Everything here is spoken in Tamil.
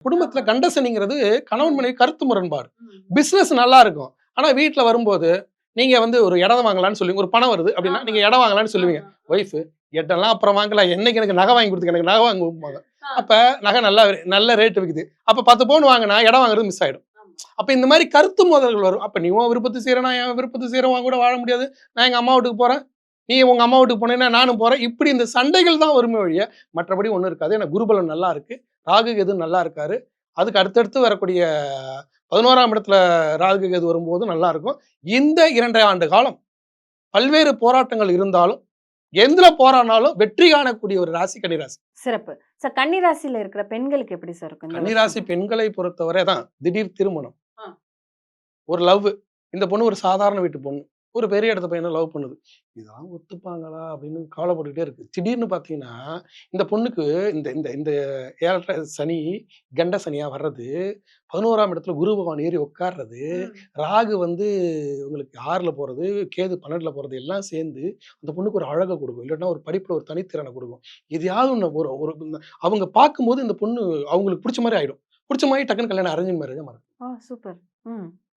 குடும்பத்துல ஆமா. கண்டசனிங்கிறது கணவன் ம். மனைவி கருத்து முரண்பாடு. ம். பிசினஸ் நல்லா இருக்கும். ஆனா வீட்ல வரும்போது, நீங்க வந்து ஒரு இடம் வாங்கலான்னு சொல்லுவீங்க. ஒரு பணம் வருது அப்டின்னா, ஆமா. நீங்க இடம் வாங்கலான்னு சொல்லுவீங்க. ஆமா. ஒய்ஃப் இடம்லாம் அப்புறம் வாங்கலாம். என்னைக்கு எனக்கு நகை வாங்கி குடுத்துக்க. எனக்கு நகை வாங்கும்பாங்க. ஆ. அப்ப நகை நல்ல ரேட் விக்குது. அப்ப 10 பவுன் வாங்குனா, இடம் வாங்குறது மிஸ் ஆயிடும். ஆமா. அப்ப இந்த மாரி கருத்து மோதல்கள் வரும். அப்ப நீ உன் விருப்பத்துக்கு செய்ற, நான் என் விருப்பத்துக்கு செய்றேன். உன் கூட வாழ முடியாது. நான் எங்க அம்மா வீட்டுக்கு போறேன். நீ உங்க அம்மா வீட்டுக்கு போனீன்னா, நானும் போறேன். இப்படி இந்த சண்டைகள் தான் வருமே ஒழிய, மற்றபடி ஒண்ணும் இருக்காது. ஏன்னா குருபலன் நல்லா இருக்கு. ராகு கேது நல்லா இருக்காரு. அதுக்கு அடுத்தடுத்து வரக்கூடிய 11ஆம் இடத்துல ராகு கேது வரும்போது நல்லா இருக்கும். இந்த 2 ஆண்டு காலம் பல்வேறு போராட்டங்கள் இருந்தாலும், எதுல போராடினாலும் வெற்றி காணக்கூடிய ஒரு ராசி கன்னிராசி. சிறப்பு. சார் கன்னி ராசியில இருக்கிற பெண்களுக்கு எப்படி சார் இருக்கும் இந்த வருஷம்? கன்னிராசி பெண்களை பொறுத்தவரை தான் திடீர் திருமணம். ஆ. ஒரு லவ். இந்த பொண்ணு ஒரு சாதாரண வீட்டு பொண்ணு. ஒரு பெரிய இடத்து பையன லவ் பண்ணுது. இதெல்லாம் ஒத்துப்பாங்களா? அப்படின்னு கவலைப்பட்டுக்கிட்டே இருக்கு. திடீர்னு பார்த்தீங்கன்னா, இந்த பொண்ணுக்கு இந்த இந்த இந்த 7 சனி, கண்ட சனியா வர்றது, 11ஆம் இடத்துல குரு பகவான் ஏறி உட்கார்றது, ம். ராகு வந்து உங்களுக்கு 6ல போறது, கேது 12ல போறது எல்லாம் சேர்ந்து, அந்த பொண்ணுக்கு ஒரு அழக குடுக்கும். இல்லன்னா ஒரு படிப்புல ஒரு தனித்திறன குடுக்கும். எதையாவது ஒண்ணு ஒரு ஒரு அவங்க பார்க்கும்போது இந்த பொண்ணு அவங்களுக்கு புடிச்ச மாரி ஆயிடும். புடிச்ச மாரி டக்குனு கல்யாணம் அரேஞ்ச் மேரேஜா மாறும். சூப்பர். ம்.